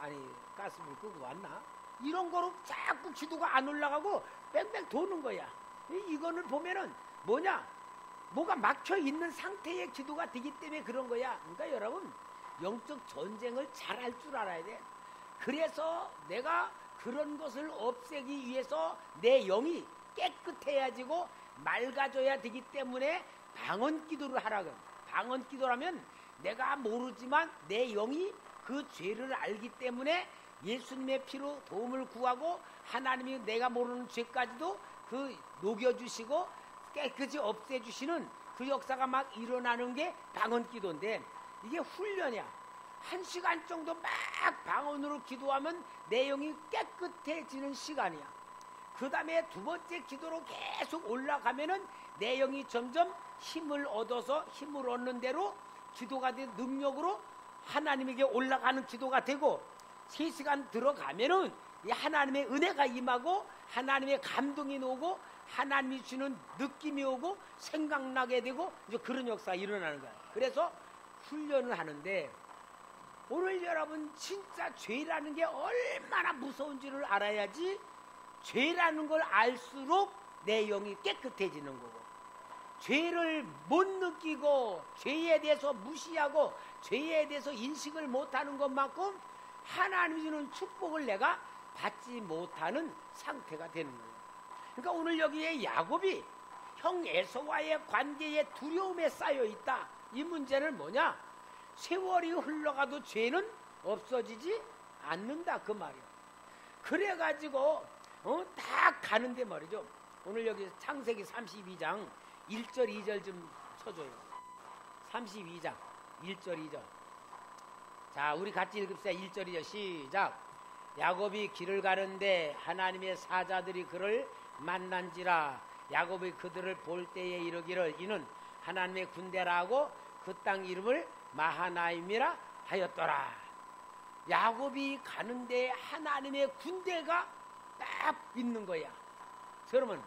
아니 가스불 끄고 왔나? 이런 거로 자꾸 기도가 안 올라가고 뺑뺑 도는 거야. 이거를 보면은 뭐냐? 뭐가 막혀 있는 상태의 기도가 되기 때문에 그런 거야. 그러니까 여러분 영적 전쟁을 잘 할 줄 알아야 돼. 그래서 내가 그런 것을 없애기 위해서 내 영이 깨끗해야지고 맑아져야 되기 때문에 방언 기도를 하라고. 방언 기도라면 내가 모르지만 내 영이 그 죄를 알기 때문에 예수님의 피로 도움을 구하고 하나님이 내가 모르는 죄까지도 그 녹여주시고 깨끗이 없애주시는 그 역사가 막 일어나는 게 방언 기도인데, 이게 훈련이야. 1시간 정도 막 방언으로 기도하면 내용이 깨끗해지는 시간이야. 그 다음에 두 번째 기도로 계속 올라가면은 내용이 점점 힘을 얻어서 힘을 얻는 대로 기도가 된 능력으로 하나님에게 올라가는 기도가 되고, 3시간 들어가면은 하나님의 은혜가 임하고 하나님의 감동이 오고 하나님이 주는 느낌이 오고 생각나게 되고 이제 그런 역사가 일어나는 거야. 그래서 훈련을 하는데, 오늘 여러분 진짜 죄라는 게 얼마나 무서운지를 알아야지 죄라는 걸 알수록 내 영이 깨끗해지는 거고, 죄를 못 느끼고 죄에 대해서 무시하고 죄에 대해서 인식을 못하는 것만큼 하나님이 주는 축복을 내가 받지 못하는 상태가 되는 거예요. 그러니까 오늘 여기에 야곱이 형 에서와의 관계에 두려움에 쌓여 있다. 이 문제는 뭐냐? 세월이 흘러가도 죄는 없어지지 않는다 그 말이야. 그래가지고 다 가는데 말이죠. 오늘 여기 창세기 32장 1절 2절 좀 쳐줘요. 32장 1절 2절. 자, 우리 같이 읽읍시다. 1절 2절 시작. 야곱이 길을 가는데 하나님의 사자들이 그를 만난지라. 야곱이 그들을 볼 때에 이르기를 이는 하나님의 군대라고 그 땅 이름을 마하나임이라 하였더라. 야곱이 가는데 하나님의 군대가 딱 있는 거야. 그러면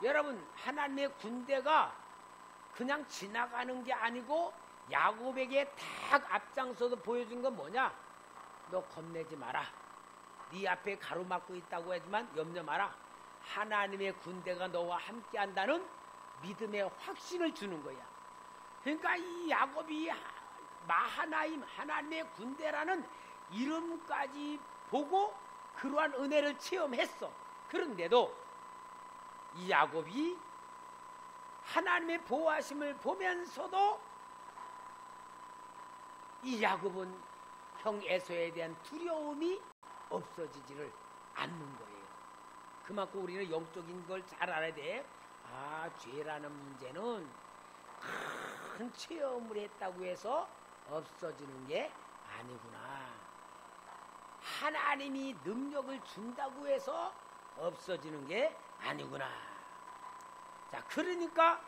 여러분 하나님의 군대가 그냥 지나가는 게 아니고 야곱에게 딱 앞장서서 보여준 건 뭐냐? 너 겁내지 마라. 네 앞에 가로막고 있다고 하지만 염려 마라. 하나님의 군대가 너와 함께 한다는 믿음의 확신을 주는 거야. 그러니까 이 야곱이 마하나임 하나님의 군대라는 이름까지 보고 그러한 은혜를 체험했어. 그런데도 이 야곱이 하나님의 보호하심을 보면서도 이 야곱은 형 에서에 대한 두려움이 없어지지를 않는 거예요. 그만큼 우리는 영적인 걸 잘 알아야 돼. 아, 죄라는 문제는 큰 체험을 했다고 해서 없어지는 게 아니구나. 하나님이 능력을 준다고 해서 없어지는 게 아니구나. 자, 그러니까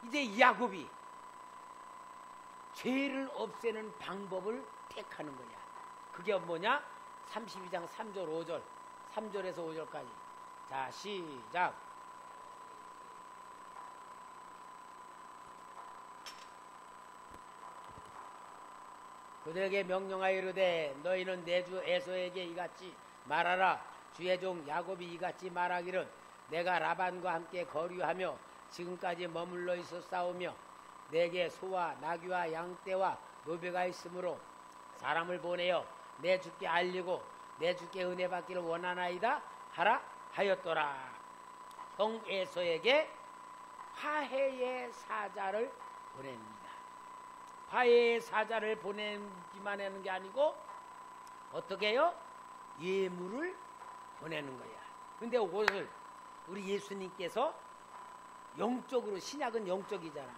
이제 이 야곱이 죄를 없애는 방법을 택하는 거냐. 그게 뭐냐? 32장 3절 5절 3절에서 5절까지. 자, 시작. 그들에게 명령하여 이르되 너희는 내 주 에서에게 이같이 말하라. 주의 종 야곱이 이같이 말하기를 내가 라반과 함께 거류하며 지금까지 머물러 있었사오며 내게 소와 나귀와 양떼와 노비가 있으므로 사람을 보내어 내 주께 알리고 내 주께 은혜 받기를 원하나이다 하라 하였더라. 형 에서에게 화해의 사자를 보냅니다. 화해의 사자를 보내기만 하는 게 아니고 어떻게 해요? 예물을 보내는 거야. 근데 그것을 우리 예수님께서 영적으로, 신약은 영적이잖아.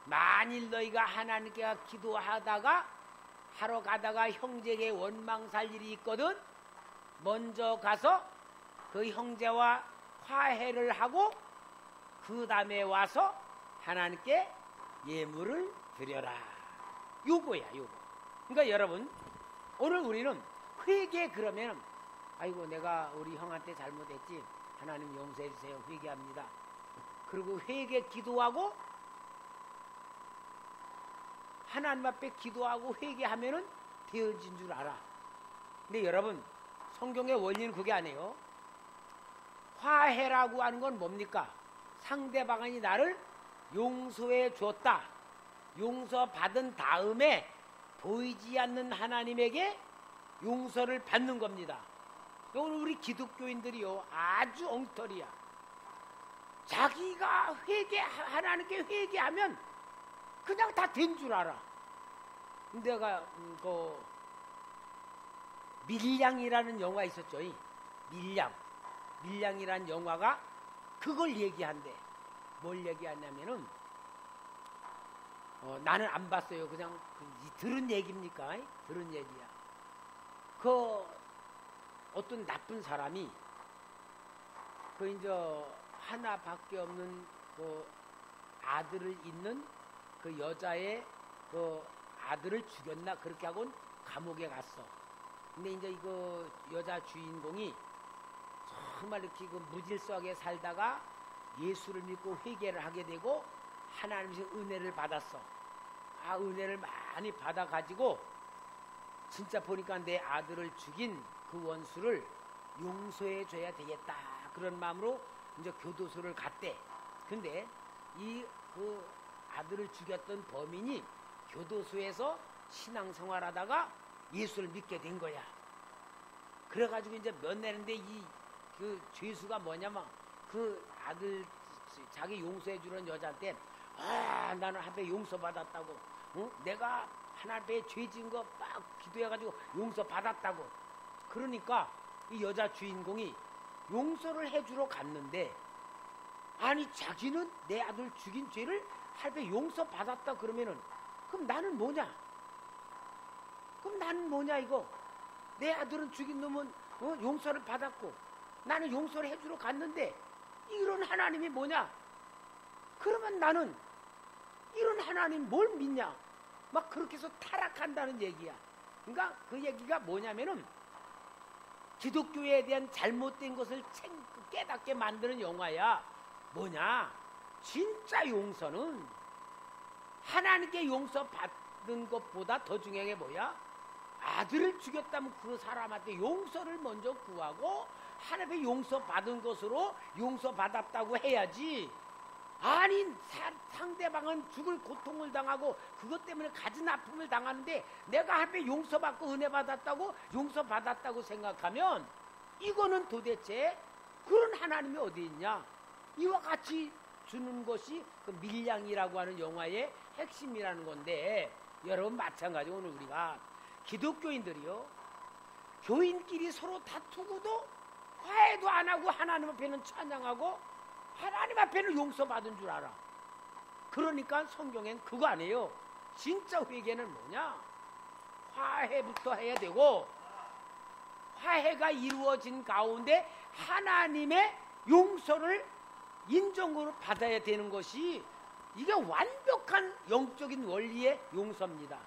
만일 너희가 하나님께 기도하다가 하러 가다가 형제에게 원망 살 일이 있거든 먼저 가서 그 형제와 화해를 하고 그 다음에 와서 하나님께 예물을 드려라. 요거야, 요거. 그러니까 여러분 오늘 우리는 회개, 그러면 아이고 내가 우리 형한테 잘못했지, 하나님 용서해 주세요, 회개합니다. 그리고 회개 기도하고 하나님 앞에 기도하고 회개하면은 되어진 줄 알아. 근데 여러분, 성경의 원리는 그게 아니에요. 화해라고 하는 건 뭡니까? 상대방이 나를 용서해 줬다. 용서받은 다음에 보이지 않는 하나님에게 용서를 받는 겁니다. 오늘 우리 기독교인들이요, 아주 엉터리야. 자기가 하나님께 회개하면 그냥 다 된 줄 알아. 내가 밀양이라는 영화 있었죠. 밀양이라는 영화가 그걸 얘기한대. 뭘 얘기하냐면은 나는 안 봤어요. 그냥 들은 얘기입니까? 들은 얘기야. 어떤 나쁜 사람이 이제 하나밖에 없는 아들을 있는 그 여자의 아들을 죽였나 그렇게 하고는 감옥에 갔어. 근데 이제 이거 여자 주인공이 정말 이렇게 무질서하게 살다가 예수를 믿고 회개를 하게 되고 하나님의 은혜를 받았어. 은혜를 많이 받아가지고 진짜 보니까 내 아들을 죽인 그 원수를 용서해 줘야 되겠다. 그런 마음으로 이제 교도소를 갔대. 근데 그 아들을 죽였던 범인이 교도소에서 신앙생활하다가 예수를 믿게 된 거야. 그래가지고 이제 몇 년인데 그 죄수가 뭐냐면 그 아들 자기 용서해 주는 여자한테 나는 하나님께 용서받았다고. 내가 하나님께 죄 지은 거 막 기도해가지고 용서받았다고. 그러니까 이 여자 주인공이 용서를 해주러 갔는데 아니 자기는 내 아들 죽인 죄를 하나님께 용서받았다 그러면은 그럼 나는 뭐냐? 이거? 내 아들은 죽인 놈은 용서를 받았고 나는 용서를 해주러 갔는데 이런 하나님이 뭐냐? 그러면 나는 이런 하나님 뭘 믿냐? 막 그렇게 해서 타락한다는 얘기야. 그러니까 그 얘기가 뭐냐면은 기독교에 대한 잘못된 것을 깨닫게 만드는 영화야. 뭐냐? 진짜 용서는 하나님께 용서받는 것보다 더 중요한 게 뭐야? 아들을 죽였다면 그 사람한테 용서를 먼저 구하고 하나님의 용서받은 것으로 용서받았다고 해야지. 아니 상대방은 죽을 고통을 당하고 그것 때문에 가진 아픔을 당하는데 내가 하나님의 용서받고 은혜 받았다고 용서받았다고 생각하면 이거는 도대체 그런 하나님이 어디 있냐? 이와 같이 주는 것이 그 밀양이라고 하는 영화의 핵심이라는 건데 여러분 마찬가지로 오늘 우리가 기독교인들이요 교인끼리 서로 다투고도 화해도 안 하고 하나님 앞에는 찬양하고 하나님 앞에는 용서받은 줄 알아. 그러니까 성경엔 그거 아니에요. 진짜 회개는 뭐냐? 화해부터 해야 되고 화해가 이루어진 가운데 하나님의 용서를 인정으로 받아야 되는 것이 이게 완벽한 영적인 원리의 용서입니다.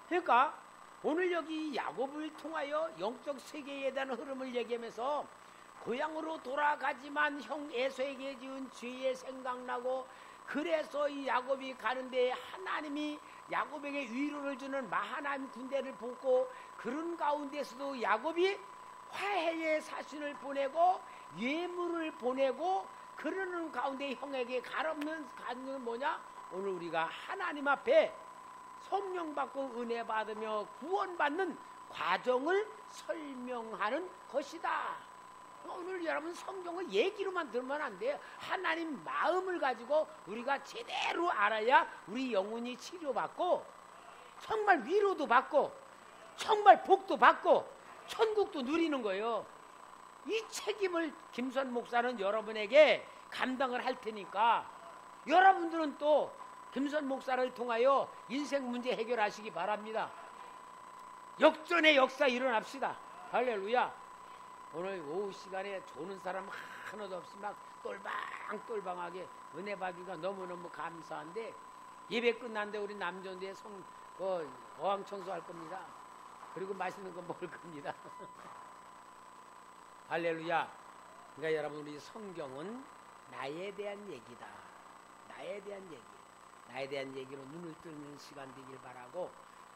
그러니까 오늘 여기 야곱을 통하여 영적 세계에 대한 흐름을 얘기하면서 고향으로 돌아가지만 형 에서에게 지은 죄에 생각나고 그래서 이 야곱이 가는데 하나님이 야곱에게 위로를 주는 마하나임 군대를 보고 그런 가운데서도 야곱이 화해의 사신을 보내고 예물을 보내고 그러는 가운데 형에게 가는 뭐냐? 오늘 우리가 하나님 앞에 성령 받고 은혜 받으며 구원받는 과정을 설명하는 것이다. 오늘 여러분 성경을 얘기로만 들으면 안 돼요. 하나님 마음을 가지고 우리가 제대로 알아야 우리 영혼이 치료받고 정말 위로도 받고 정말 복도 받고 천국도 누리는 거예요. 이 책임을 김선 목사는 여러분에게 감당을 할 테니까 여러분들은 또 김선 목사를 통하여 인생 문제 해결하시기 바랍니다. 역전의 역사 일어납시다. 할렐루야. 오늘 오후 시간에 조는 사람 하나도 없이 막 똘방똘방하게 은혜 받으니까 너무너무 감사한데 예배 끝났는데 우리 남전도에 어항 청소할 겁니다. 그리고 맛있는 거 먹을 겁니다. 할렐루야. 그러니까 여러분 우리 성경은 나에 대한 얘기다. 나에 대한 얘기로 눈을 뜨는 시간 되길 바라고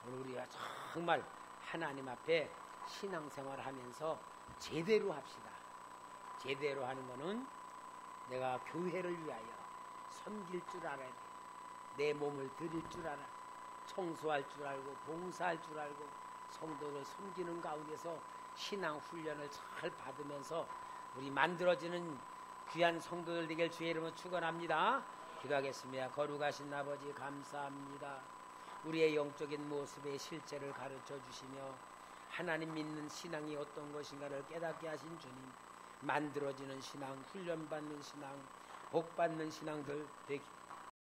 오늘 우리가 정말 하나님 앞에 신앙생활 하면서 제대로 합시다. 제대로 하는 거는 내가 교회를 위하여 섬길 줄 알아야 돼. 내 몸을 드릴 줄 알아. 청소할 줄 알고 봉사할 줄 알고 성도를 섬기는 가운데서 신앙 훈련을 잘 받으면서 우리 만들어지는 귀한 성도들 되길 주의 이름으로 축원합니다. 기도하겠습니다. 거룩하신 아버지 감사합니다. 우리의 영적인 모습의 실제를 가르쳐 주시며 하나님 믿는 신앙이 어떤 것인가를 깨닫게 하신 주님, 만들어지는 신앙, 훈련받는 신앙, 복받는 신앙들 되기